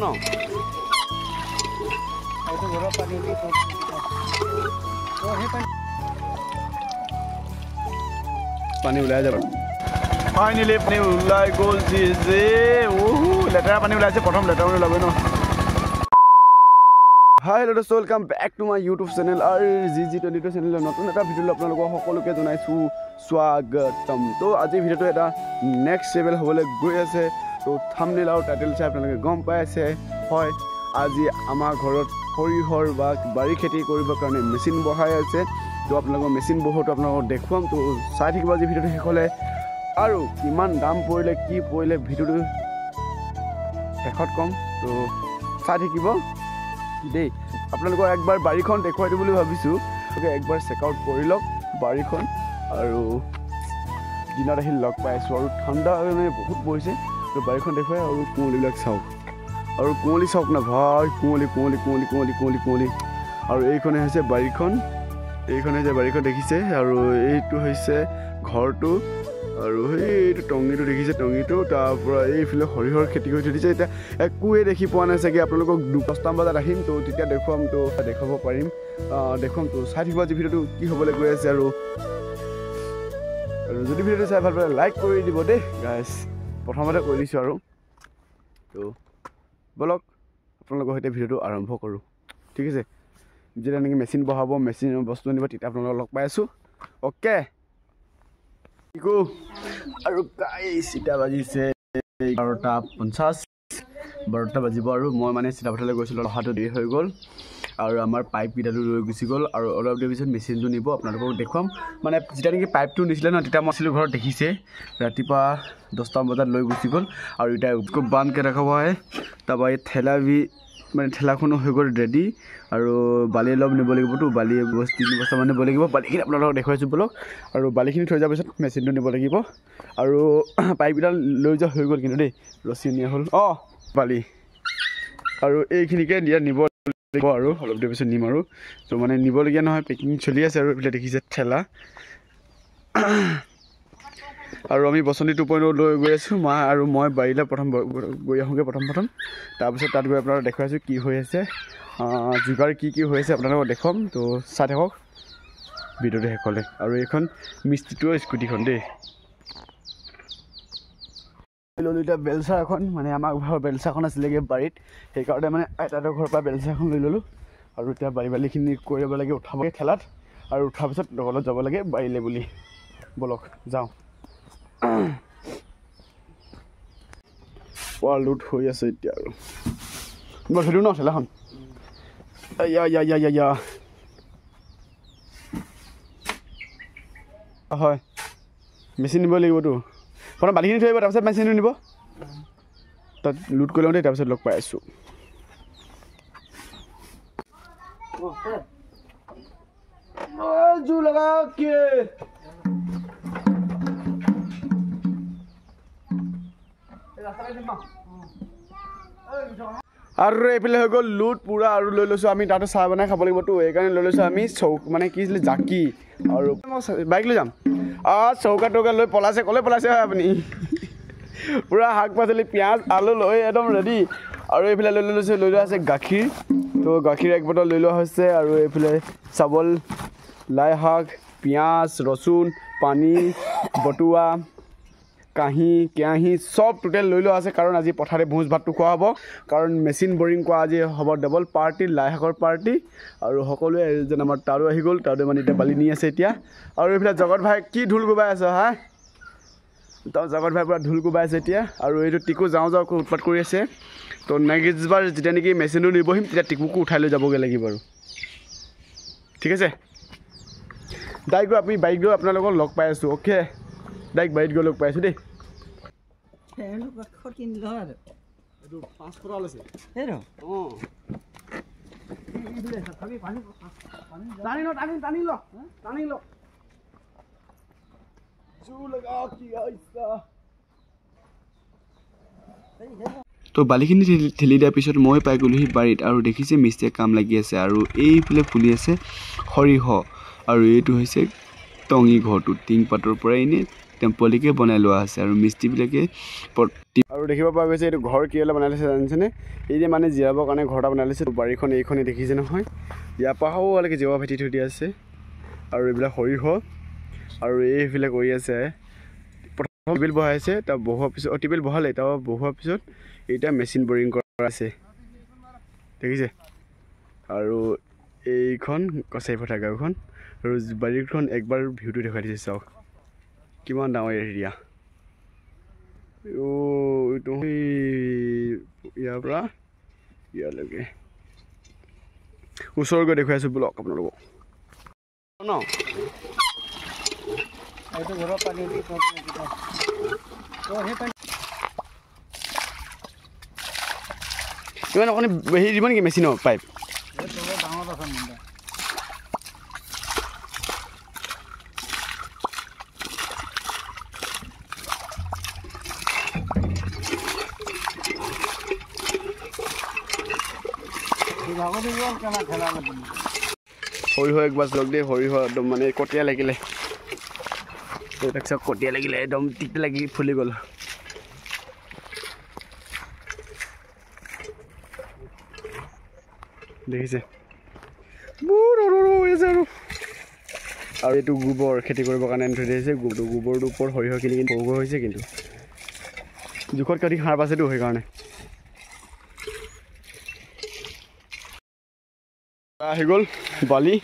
ন এইটো ঘৰৰ পানী দি পানী ওলাই যাব ফাইনেলি পানী ওলাই গ'ল যে লেতেৰা পানী ওলাইছে প্ৰথম লেতেৰা পানী ওলাবই ন হাই হেল্ল' দোস্ত welcome back to my YouTube channel আৰু GG22 চেনেলৰ নতুন এটা ভিডিঅ'লৈ আপোনালোকক সকলোকে জনাইছোঁ স্বাগতম তো আজিৰ ভিডিঅ'টো এটা নেক্সট লেভেল হ'বলৈ গৈ আছে তো থাম্বনেইল আৰু টাইটেল চাই আপোনালোকে গম পাই আছে হয় আজি আমাৰ ঘৰত সৰিয়হৰ বা বাৰী খেতি কৰিবৰ কাৰণে মেচিন বহাই আছে তো আপোনালোকৰ মেচিন বহোৱাটো আপোনালোকক দেখুৱাম তো চাই থাকিব আজি ভিডিঅ'টো শেষ হ'লে আৰু কিমান দাম পৰিলে কি পৰিলে ভিডিঅ'টো শেষত ক'ম তো চাই থাকিব দেই আপোনালোকক একবাৰ বাৰীখন দেখুৱাই দিম বুলি ভাবিছোঁ একবাৰ চেক আউট কৰি লওক বাৰীখন আৰু দিনত আহি লগ পাই আছোঁ আৰু ঠাণ্ডা মানে বহুত পৰিছে তো বাৰীখন দেখুৱাই আৰু কুঁৱলীবিলাক চাওক আৰু কুঁৱলী চাওক না ভাই কুঁৱলী কুঁৱলী কুঁৱলী কুঁৱলী কুঁৱলী কুঁৱলী আৰু এইখনে হৈছে বাৰীখন দেখিছে আৰু এইটো হৈছে ঘৰটো আৰু সেইটো টঙিটো দেখিছে টঙিটো তাৰপৰা এইফালে সৰিয়হৰ খেতি কৰি থৈ দিছে এতিয়া একোৱে দেখি পোৱা নাই চাগে আপোনালোকক 10টা বজাত আহিম তো তেতিয়া দেখুৱাম তো দেখাব পাৰিম দেখুৱাম তো চাই থাকিব আজি ভিডিঅ'টো কি হ'বলৈ গৈ আছে আৰু যদি ভিডিঅ'টো চাই ভাল পালে লাইক কৰি দিব দেই গাইজ প্ৰথমতে কৈ দিছোঁ আৰু তো ব'লক আপোনালোকৰ সৈতে ভিডিঅ'টো আৰম্ভ কৰোঁ ঠিক আছে যেতিয়া নেকি মেচিন বহাব মেচিনৰ বস্তু আনিব তেতিয়া আপোনালোকক লগ পাই আছোঁ অ'কে আৰু চিটা বাজিছে 12:50 বাজিব আৰু মই মানে চিতাপথাৰলৈ গৈছিলোঁ অহাটো দেৰি হৈ গ'ল আৰু আমাৰ পাইপকেইটাটো লৈ গুচি গ'ল আৰু অলপ দেৰি পিছত মেচিনটো নিব আপোনালোকক দেখুৱাম মানে যেতিয়া নেকি পাইপটো নিছিলে ন তেতিয়া মই আছিলোঁ ঘৰত দেখিছে ৰাতিপুৱা 10টা বজাত লৈ গুচি গ'ল আৰু এতিয়া খুব বান্ধকৈ দেখাব আহে তাৰপৰা এই ঠেলাখনো হৈ গ'ল ৰেডি আৰু বালি অলপ নিব লাগিবতো বালি 3 বস্তামান নিব লাগিব বালিখিনি আপোনালোকক দেখুৱাইছোঁ ব'লক আৰু বালিখিনি থৈ যোৱাৰ পিছত মেচিনটো নিব লাগিব আৰু পাইপকেইডাল লৈ যোৱা হৈ গ'ল কিন্তু দেই ৰছী নিয়া হ'ল বালি আৰু এইখিনিকে নিব লাগিব আৰু অলপ দেৰি পিছত নিম আৰু তো মানে নিবলগীয়া নহয় পেকিং চলি আছে আৰু এইফালে দেখিছে ঠেলা আৰু আমি বসন্তী 2.0 লৈ গৈ আছোঁ মা আৰু মই বাৰীলৈ প্ৰথম গৈ আহোঁগৈ প্ৰথম তাৰপিছত তাত গৈ আপোনালোকক দেখুৱাইছোঁ কি হৈ আছে যোগাৰ কি হৈ আছে আপোনালোকক দেখুৱাম তো চাই থাকক ভিডিঅ'টো শেষ হ'লে আৰু এইখন মিস্ত্ৰীটোৰ স্কুটিখন দেই ল'লোঁ এতিয়া বেলচা এখন মানে আমাৰ ঘৰৰ বেলচাখন আছিলেগৈ বাৰীত সেইকাৰণে মানে আইতাহঁতৰ ঘৰৰ পৰা বেলচা এখন লৈ ল'লোঁ আৰু এতিয়া বালিখিনি কৰিব লাগে উঠাব ঠেলাত আৰু উঠাৰ পিছত লগত যাব লাগে বাৰীলৈ বুলি ব'লক যাওঁ লোড হৈ আছে এতিয়া আৰু মই ধৰিলোঁ ন ঠেলাখন হয় মেচিন নিব লাগিবতো প্ৰথম বালিখিনি থৈ আহিব তাৰপিছত মেচিনটো নিব তাত লোড কৰি লওঁ দেই তাৰপিছত লগ পাই আছোঁ জোৰ লগা কি আৰু এইফালে হৈ গ'ল লোড পূৰা আৰু লৈ লৈছোঁ আমি তাতো চাহ বনাই খাব লাগিবতো সেইকাৰণে লৈ লৈছোঁ আমি মানে কি আছিলে জাকি আৰু মই বাইক লৈ যাম চৌকা টৌকা লৈ পলাইছে ক'লৈ পলাইছে হয় আপুনি পূৰা শাক পাচলি পিঁয়াজ আলু লৈ একদম ৰেডি আৰু এইফালে লৈ লোৱা আছে গাখীৰ তো গাখীৰ 1 বটল লৈ লোৱা হৈছে আৰু এইফালে চাউল লাই শাক পিঁয়াজ ৰচুন পানী বটুৱা কাঁহী কেৰাহী চব টোটেল লৈ লোৱা আছে কাৰণ আজি পথাৰে ভোজ ভাতটো খোৱা হ'ব কাৰণ মেচিন বৰিং কৰা আজি হ'ব ডাবল পাৰ্টি লাই শাকৰ পাৰ্টি আৰু সকলোৱে যেন আমাৰ তাৰো আহি গ'ল তাৰো মানে এতিয়া বালি নি আছে এতিয়া আৰু এইফালে জগত ভাই কি ঢোল কোবাই আছে হা জগত ভাই পূৰা ঢোল কোবাই আছে এতিয়া আৰু এইটো টিকু যাওঁ উৎপাত কৰি আছে তো নেক্সট বাৰ যেতিয়া নেকি মেচিনটো নিবহিম তেতিয়া টিকুকো উঠাই লৈ যাবগৈ লাগিব আৰু ঠিক আছে ডাইৰেক্ট গৈ আমি বাইক গৈ আপোনালোকক লগ পাই আছোঁ অ'কে ডাইৰেক্ট বাৰীত গৈ লগ পাই আছোঁ দেই তো বালিখিনি ঠেলি দিয়াৰ পিছত মই পাই গ'লোহি বাৰীত আৰু দেখিছে মিস্ত্ৰীয়ে কাম লাগি আছে আৰু এইফালে ফুলি আছে সৰিয়হ আৰু এইটো হৈছে টঙি ঘৰটো টিং পাতৰ পৰা এনেই টেম্পলিকে বনাই লোৱা আছে আৰু মিস্ত্ৰীবিলাকে আৰু দেখিব পোৱা গৈছে এইটো ঘৰ কিয়লে বনাই লৈছে জানিছেনে এই যে মানে জিৰাবৰ কাৰণে ঘৰ এটা বনাই লৈছে বাৰীখন এইখনেই দেখিছে নহয় ইয়াৰ পৰা হোৱালৈকে জেৱা ভেটি থৈ দিয়া আছে আৰু এইবিলাক সৰিয়হ আৰু এইফালে কৰি আছে প্ৰথম টিউবেল বহাইছে তাৰ বহুৱাৰ পিছত টিউবেল বহালে তাৰ বহুৱাৰ পিছত এতিয়া মেচিন বৰিং কৰা আছে দেখিছে আৰু এইখন কছাৰী পথাৰ গাঁওখন আৰু বাৰীখন একবাৰ ভিউটো দেখাই দিছে চাওক কিমান ডাঙৰ এৰিয়া এইটো ইয়াৰ পৰা ইয়ালৈকে ওচৰ গৈ দেখুৱাই আছোঁ ব্লক আপোনালোকক ন ইমান অকণি হেৰি দিব নেকি মেচিনৰ পাইপ সৰিয়হ একবাৰ লগ দিয়ে সৰিয়হ একদম মানে কটীয়া লাগিলে চাওক কটীয়া লাগিলে একদম তিতা লাগি ফুলি গ'ল দেখিছে আৰু এইটো গোবৰ খেতি কৰিবৰ কাৰণে থৈ দিছে গোবৰটোৰ ওপৰত সৰিয়হখিনি কিন্তু সৰু হৈছে কিন্তু জোখতকৈ অধিক সাৰ পাইছেতো সেইকাৰণে আহি গ'ল বালি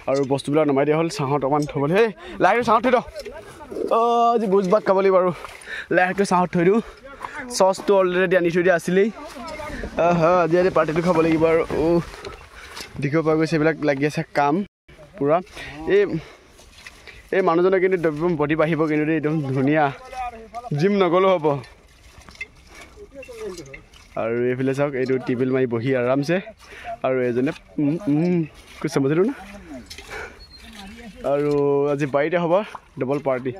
আৰু বস্তুবিলাক নমাই দিয়া হ'ল চাহত অকণমান থ'বলৈ সেই লাহেকৈ চাহত থৈ দিওঁ আজি ভোজ ভাত খাব লাগিব আৰু লাহেকৈ চাহত থৈ দিওঁ চচটো অলৰেডি আনি থৈ দিয়া আছিলেই আজি পাৰ্টিটো খাব লাগিব আৰু দেখিব পোৱা গৈছে এইবিলাক লাগি আছে কাম পূৰা এই মানুহজনে কিন্তু একদম বডি বাঢ়িব কিন্তু একদম ধুনীয়া জিম নগ'লেও হ'ব আৰু এইফালে চাওক এইটো টেবুল মাৰি বহি আৰামছে আৰু এজনে কৈছে বুজিলো না আৰু আজি বাৰীতে হ'ব ডবল পাৰ্টি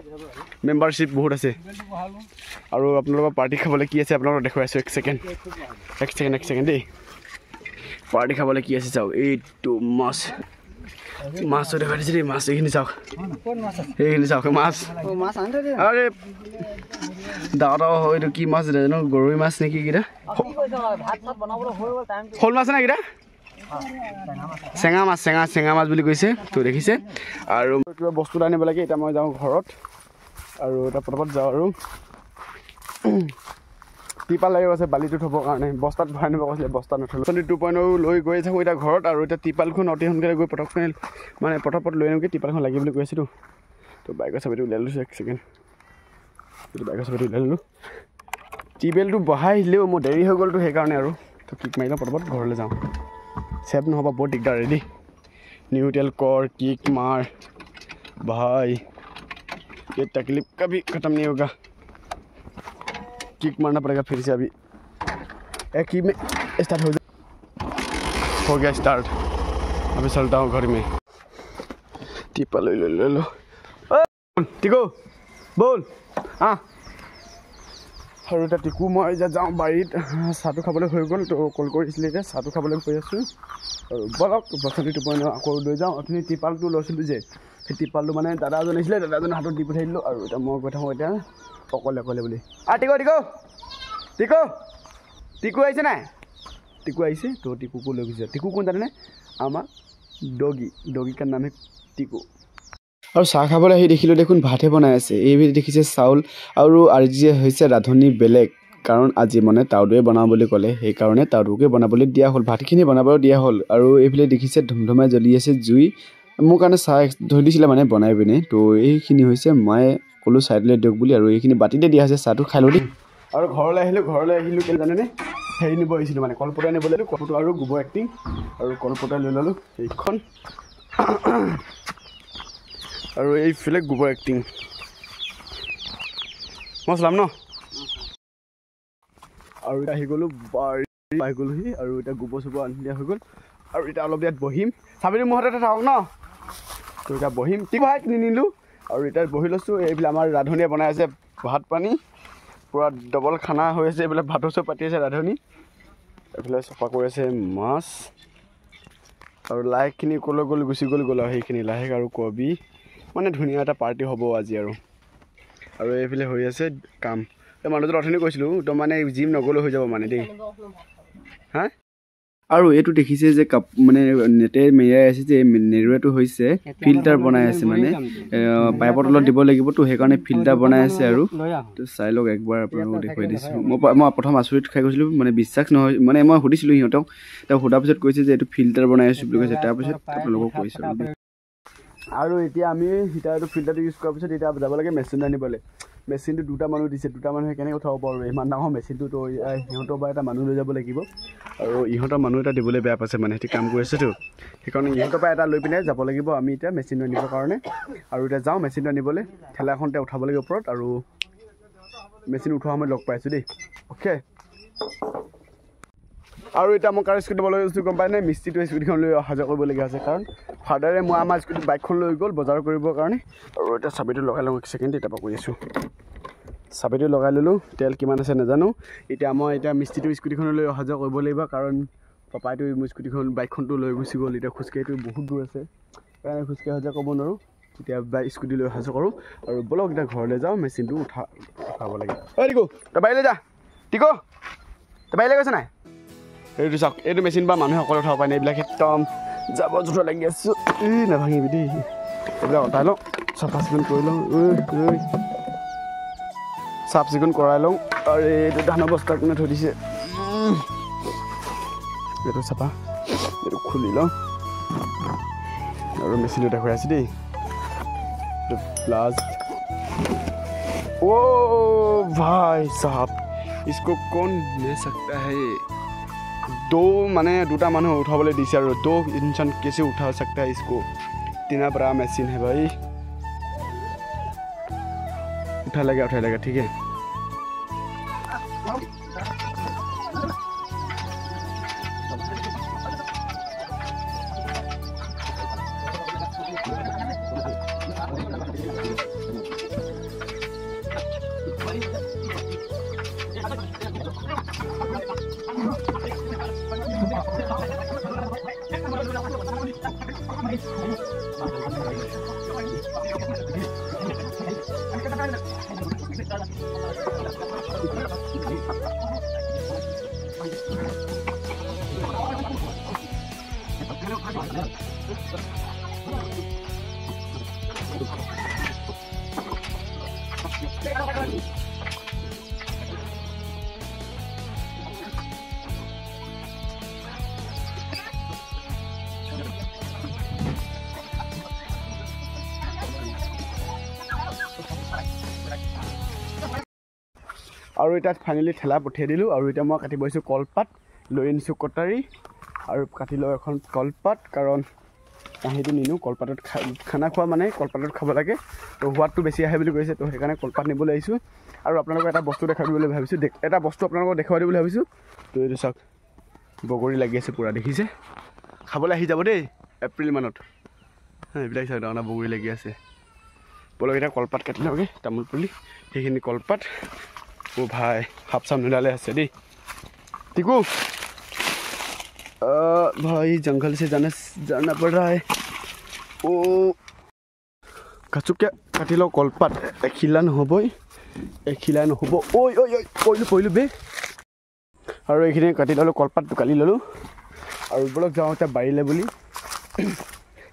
মেম্বাৰশ্বিপ বহুত আছে আৰু আপোনালোকৰ পাৰ্টি খাবলৈ কি আছে আপোনালোকক দেখুৱাই আছোঁ এক ছেকেণ্ড দেই পাৰ্টি খাবলৈ কি আছে চাওক এইটো মাছো দেখাই দিছে দেই মাছ এইখিনি চাওক মাছ আৰে ডাঙৰ এইটো কি মাছ জানো গৰৈ মাছ নেকি এইকেইটা শ'ল মাছ নে এইকেইটা চেঙা মাছ বুলি কৈছে তো দেখিছে আৰু কিবা বস্তু আনিব লাগে এতিয়া মই যাওঁ ঘৰত আৰু এটা পটাপট যাওঁ আৰু টিপাল লাগিব আছে বালিটো থ'বৰ কাৰণে বস্তাত ভৰাই নিব কৈছিলে বস্তাত নথ'লোঁ 2.0 লৈ গৈ থাকোঁ এতিয়া ঘৰত আৰু এতিয়া টিপালখন অতি সোনকালে গৈ পটাপট লৈ আনোগৈ টিপালখন লাগি বুলি কৈ আছিলোঁ তো বাইকৰ চাবিটো উলিয়াই লৈছোঁ এক ছেকেণ্ড বাইকৰ চাবিটো উলিয়াই ল'লোঁ টিউবেলটো বহাই আহিলেও মোৰ দেৰি হৈ গ'লতো সেইকাৰণে আৰু তো কিক মাৰি লওঁ পটাপট ঘৰলৈ যাওঁ চেভ নহ'ব বহুত দিগদাৰ ৰেডি নিউট্ৰেল কৰ কিক मार भाई ये तकलीफ कभी ख़त्म नहीं होगा किक मारना पड़ेगा फिर से अभी एक ही में स्टार्ट हो गया स्टार्ट अभी चलता हूँ घर में टिपा ले लो टिको बोल हाँ আৰু এটা টিকু মই এতিয়া যাওঁ বাৰীত চাহটো খাবলৈ হৈ গ'ল তো কল কৰিছিলে এতিয়া চাহটো খাবলৈ কৈ আছোঁ আৰু বলক বসন্তি 2.0 আকৌ লৈ যাওঁ অথনি টিপালটো লৈছিলোঁ যে সেই টিপালটো মানে দাদা এজন আহিছিলে দাদাজনে হাতত দি পঠাই দিলোঁ আৰু এতিয়া মই কৈ থাকোঁ এতিয়া অকলে বুলি টিকু আহিছে নাই টিকু আহিছে তো টিকুকো লৈ গৈছে টিকু কোন জানেনে আমাৰ ডগি কাৰ নাম টিকু আৰু চাহ খাবলৈ আহি দেখিলোঁ দেখোন ভাতহে বনাই আছে এইবিধ দেখিছে চাউল আৰু আজি হৈছে ৰান্ধনি বেলেগ কাৰণ আজি মানে তাওদুৱে বনাওঁ বুলি ক'লে সেইকাৰণে তাওদুকে বনাবলৈ দিয়া হ'ল ভাতখিনি বনাবলৈ দিয়া হ'ল আৰু এইফালে দেখিছে ধুমধুমাই জ্বলি আছে জুই মোৰ কাৰণে চাহ ধৰি দিছিলে মানে বনাই পিনে তো এইখিনি হৈছে মই ক'লোঁ চাইডলৈ দিয়ক বুলি আৰু এইখিনি বাতিতে দিয়া হৈছে চাহটো খাই লওঁ দেই আৰু ঘৰলৈ আহিলোঁ কেলৈ জানেনে হেৰি নিব আহিছিলোঁ মানে কলপতা নিব লাগিলোঁ কলপতা আৰু গোবৰ এক্টিং আৰু কলপতা লৈ ল'লোঁ এইখন আৰু এইফালে গোবৰ এক্টিং মই চলাম ন আৰু এতিয়া আহি গ'লোঁ আহি গ'লোহি আৰু এতিয়া গোবৰ চোবৰ আনি দিয়া হৈ গ'ল আৰু এতিয়া অলপ ইয়াত বহিম চাবিটো মোৰ হাততে থাকক ন তো এতিয়া বহিম ভাত নিনিলোঁ আৰু এতিয়া বহি লৈছোঁ এইবিলাক আমাৰ ৰান্ধনীয়ে বনাই আছে ভাত পানী পূৰা ডবল খানা হৈ আছে এইবিলাক ভাতৰ চব পাতি আছে ৰান্ধনী এইফালে চফা কৰি আছে মাছ আৰু লাহেখিনি গুচি গ'ল আৰু সেইখিনি লাহেক আৰু কবি মানে ধুনীয়া এটা পাৰ্টি হ'ব আজি আৰু আৰু এইফালে হৈ আছে কাম এই মানুহটো অথনি কৈছিলোঁ তো মানে জিম নগ'লেও হৈ যাব মানে দেই হা আৰু এইটো দেখিছে যে মানে নেটে মেৰিয়াই আছে যে নেৰুৱাটো হৈছে ফিল্টাৰ বনাই আছে মানে পাইপৰ তলত দিব লাগিব তো সেইকাৰণে ফিল্টাৰ বনাই আছে আৰু তো চাই লওক একবাৰ আপোনালোকক দেখুৱাই দিছোঁ মই প্ৰথম আচৰিত খাই গৈছিলোঁ মানে বিশ্বাস নহয় মানে মই সুধিছিলোঁ সিহঁতক তেওঁ সোধাৰ পিছত কৈছে যে এইটো ফিল্টাৰ বনাই আছোঁ বুলি কৈছে তাৰপিছত আপোনালোকক কৈছোঁ আৰু এতিয়া আমি হিটাৰটো ফিল্টাৰটো ইউজ কৰাৰ পিছত এতিয়া যাব লাগে মেচিন আনিবলৈ মেচিনটো দুটা মানুহ দিছে দুটা মানুহে কেনেকৈ উঠাব পাৰোঁ ইমান ডাঙৰ মেচিনটোতো সিহঁতৰ পৰা এটা মানুহ লৈ যাব লাগিব আৰু ইহঁতৰ মানুহ এটা দিবলৈ বেয়া পাইছে মানে সিহঁতি কাম কৰি আছেতো সেইকাৰণে ইহঁতৰ পৰা এটা লৈ পিনে যাব লাগিব আমি এতিয়া মেচিনটো আনিবৰ কাৰণে আৰু এতিয়া যাওঁ মেচিনটো আনিবলৈ ঠেলাখনতে উঠাব লাগিব ওপৰত আৰু মেচিন উঠোৱা সময়ত লগ পাইছোঁ দেই অ'কে আৰু এতিয়া মই কাৰ স্কুটি লৈ গৈছোঁ গম পাই নাই মিস্ত্ৰীটো স্কুটিখন লৈ অহা যোৱা কৰিবলগীয়া হৈছে কাৰণ ফাদাৰে মই আমাৰ স্কুটি বাইকখন লৈ গ'ল বজাৰ কৰিবৰ কাৰণে আৰু এতিয়া চাবিটো লগাই লওঁ এক ছেকেণ্ড তাৰপৰা কৰি আছোঁ চাবিটো লগাই ল'লোঁ তেল কিমান আছে নাজানো এতিয়া মই মিস্ত্ৰীটো স্কুটিখনলৈ অহা যোৱা কৰিব লাগিব কাৰণ পাপাইটো মোৰ স্কুটিখন বাইকখনটো লৈ গুচি গ'ল এতিয়া খোজকাঢ়িটো বহুত দূৰ আছে সেইকাৰণে খোজকাঢ়ি অহা যোৱা কৰিব নোৱাৰোঁ এতিয়া বাইক স্কুটি লৈ অহা যোৱা কৰোঁ আৰু ব'লক এতিয়া ঘৰলৈ যাওঁ মেচিনটো উঠাব লাগিব ঐ টিকো তই বাহিৰলৈ যা টিকো তই বাহিৰলৈ গৈছে নাই এইটো চাওক এইটো মেচিন বা মানুহে অকলে উঠাব পাৰে এইবিলাক একদম জাবৰ জোঁথৰ লাগি আছোঁ নাভাঙিবি দেই এইবিলাক অঁতাই লওঁ চাফা চিকুণ কৰি লওঁ চাফ চিকুণ কৰাই লওঁ আৰু এইটো ধানৰ বস্তা কোনে থৈ দিছে এইটো চাফা এইটো খুলি লওঁ আৰু মেচিনটো দেখুৱাই আছোঁ দেই প্লাস ओ भाई साहब इसको कौन ले सकता है दो माने दूटा मानो उठाबले दिसे और दो इंसान कैसे उठा सकता है इसको इतना बड़ा मशीन है भाई उठा लेगा ठीक है और इतना फाइनली ठेला पठियाई दिलूँ और इतना मैं काटिब आइছোঁ कलपात লৈ আনিছোঁ कटारी और काटि लो এখন कलपात कारण কাহিটো নিনো কলপাতত খানা খোৱা মানে কলপাতত খাব লাগে তো হোৱাটো বেছি আহে বুলি কৈছে তো সেইকাৰণে কলপাত নিবলৈ আহিছোঁ আৰু আপোনালোকক এটা বস্তু দেখাই দিবলৈ ভাবিছোঁ এটা বস্তু আপোনালোকক দেখাই দিবলৈ ভাবিছোঁ তো এইটো চাওক বগৰী লাগি আছে পুৰা দেখিছে খাবলৈ আহি যাব দেই এপ্ৰিল মানত এইবিলাক চাওক ডাঙৰ বগৰী লাগি আছে বলক এটা কলপাত কাটি লওঁগে তামোল পুলি সেইখিনি কলপাত ओ भाई हाफ साम नुलाले আছে দেই टिकू भाई जंगल से जाना पड़ रहा है ओ कचुक काटि लो कलपात एखिला নহবই एखिला নহব ओय ओय ओय पइलु बे और এইখিনি কাটি ললো কলপাত কালি ললো और ब्लॉक जाओ ता बारिले বুলি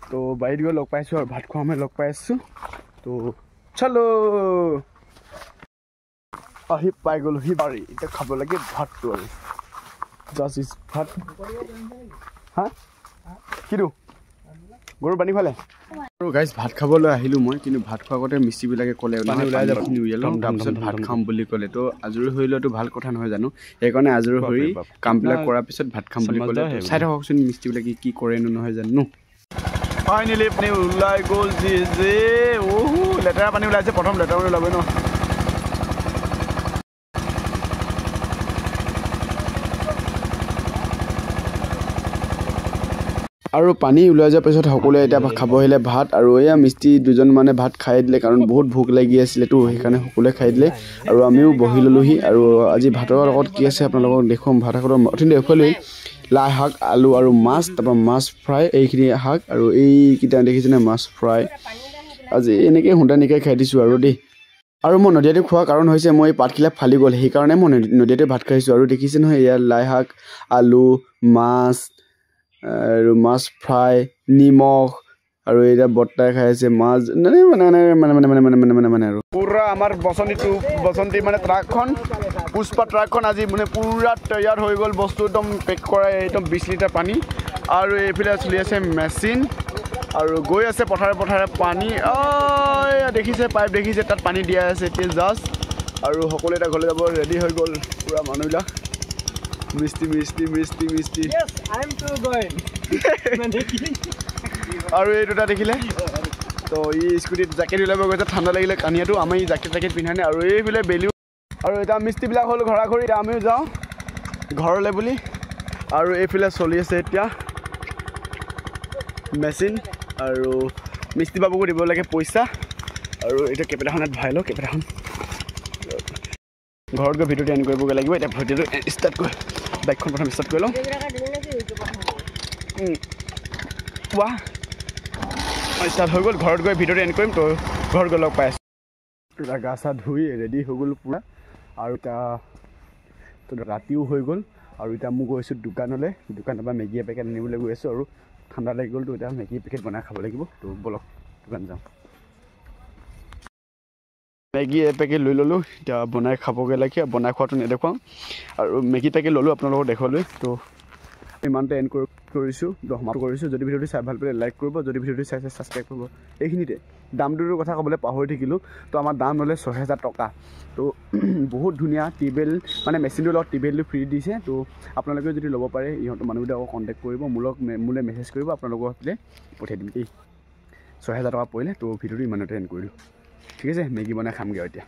तो बारित गৈ লগ পাইছো और भात খোৱা মই লগ পাইছো तो चलो आही पाई गलो हि बारी इतना खाब लगे भात तो जस्ट इज भात हाँ कि गरु पानी फाले और गाइस भात खाबले आहिलु মই কিন্তু ভাত খোৱাৰ আগতে মিস্ত্ৰীবিলাকে ক'লে পানী ওলাই যাব নিউয়েলম তাৰপিছত ভাত খাম বুলি ক'লে তো আজৰি হৈলেতো ভাল কথা নহয় জানো সেইকাৰণে আজৰি হৈ কামবিলাক কৰাৰ পিছত ভাত খাম বুলি ক'লে চাই থাককচোন মিস্ত্ৰীবিলাকে কি কৰে নহয় জানো ফাইনালি পানী ওলাই গ'ল যে ওহু লেতেৰা পানী ওলাইছে প্ৰথম লেতেৰা পানী ওলাবই ন और पानी उलिया जा पाছত সকলে এটা খাব আহিলে ভাত আৰু এয়া মিস্ত্ৰী দুজন মানে ভাত খাই দিলে কাৰণ বহুত ভোক লাগি আছিল তো সেইকাৰণে সকলে খাই দিলে আৰু আমিও বহি ললোহি আৰু আজি ভাতৰ লগত কি আছে আপোনালোকক দেখুৱাম ভাত খাবৰ অথনি দেখুৱালো লাই শাক আলু আৰু মাছ তাৰপৰা মাছ ফ্ৰাই এইখিনি শাক আৰু এই কিটা দেখিছেনে মাছ ফ্ৰাই আজি এনেকৈ হুঁডা নিকাই খাই দিছোঁ আৰু দেই আৰু মই নদীয়াতে খোৱাৰ কাৰণ হৈছে মই পাতখিলা ফালি গ'ল সেইকাৰণে মই নদীয়াতে ভাত খাইছোঁ আৰু দেখিছে নহয় ইয়াৰ লাই শাক আলু মাছ আৰু মাছ ফ্ৰাই নিমখ আৰু এতিয়া বৰ্তাই খাই আছে মাছ মানে আৰু পুৰা আমাৰ বসন্তী মানে ট্ৰাকখন পুষ্পা ট্ৰাকখন আজি মানে পুৰা তৈয়াৰ হৈ গ'ল বস্তু একদম পেক কৰা একদম 20 লিটাৰ পানী আৰু এইফালে চলি আছে মেচিন আৰু গৈ আছে পথাৰে পানী দেখিছে পাইপ দেখিছে তাত পানী দিয়া আছে এতিয়া জাষ্ট আৰু সকলো এটা ঘৰলৈ যাব ৰেডি হৈ গ'ল পুৰা মানুহবিলাক মিষ্টি আৰু এই দুটা দেখিলে তো ই স্কুটিত জেকেট ওলাব গৈছে ঠাণ্ডা লাগিলে কানিয়াটো আমি জেকেট পিন্ধাই নাই আৰু এইফালে বেলিও আৰু এতিয়া মিস্ত্ৰীবিলাক হ'ল ঘৰা-ঘৰি এতিয়া আমিও যাওঁ ঘৰলৈ বুলি আৰু এইফালে চলি আছে এতিয়া মেচিন আৰু মিস্ত্ৰী বাবুকো দিব লাগে পইচা আৰু এতিয়া কেপেটাখনত ভৰাই লওঁ কেপেটাখন ঘৰত গৈ ভিডিঅ'টো এণ্ড কৰিবগৈ লাগিব এতিয়া ভিডিঅ'টো ষ্টাৰ্ট কৰি বাইকখন প্ৰথম ষ্টাৰ্ট কৰি লওঁ ৱাহ ষ্টাৰ্ট হৈ গ'ল ঘৰত গৈ ভিডিঅ'টো এণ্ড কৰিম তো ঘৰত গৈ লগ পাই আছোঁ এতিয়া গা চা ধুই ৰেডি হৈ গ'ল পূৰা আৰু এতিয়া ৰাতিও হৈ গ'ল আৰু এতিয়া মই গৈছোঁ দোকানৰ পৰা মেগী এপেকেট আনিবলৈ গৈ আছোঁ আৰু ঠাণ্ডা লাগি গ'লতো এতিয়া মেগী পেকেট বনাই খাব লাগিব তো বলক দোকান যাওঁ মেগী এপেকেট লৈ ল'লোঁ এতিয়া বনাই খাবগৈ লাগে বনাই খোৱাটো নেদেখুৱাওঁ আৰু মেগী পেকেট ল'লোঁ আপোনালোকক দেখুৱালৈ তো ইমানতে এণ্ড কৰিছোঁ সমাপ্ত কৰিছোঁ যদি ভিডিঅ'টো চাই ভাল পালে লাইক কৰিব যদি ভিডিঅ'টো চাই ছাবস্ক্ৰাইব কৰিব এইখিনিতে দামটোৰ কথা ক'বলৈ পাহৰি থাকিলোঁ তো আমাৰ দাম ল'লে 6000 টকা তো বহুত ধুনীয়া টিউবেল মানে মেচিনটোৰ লগত টিউবেলটো ফ্ৰী দিছে তো আপোনালোকে যদি ল'ব পাৰে ইহঁতৰ মানুহবিলাকক কণ্টেক্ট কৰিব মোলৈ মেছেজ কৰিব আপোনালোকৰ হাতলৈ পঠিয়াই দিম দেই 6000 টকা পৰিলে তো ভিডিঅ'টো ইমানতে এণ্ড কৰিলোঁ ঠিক আছে মেগী বনাই খামগৈ এতিয়া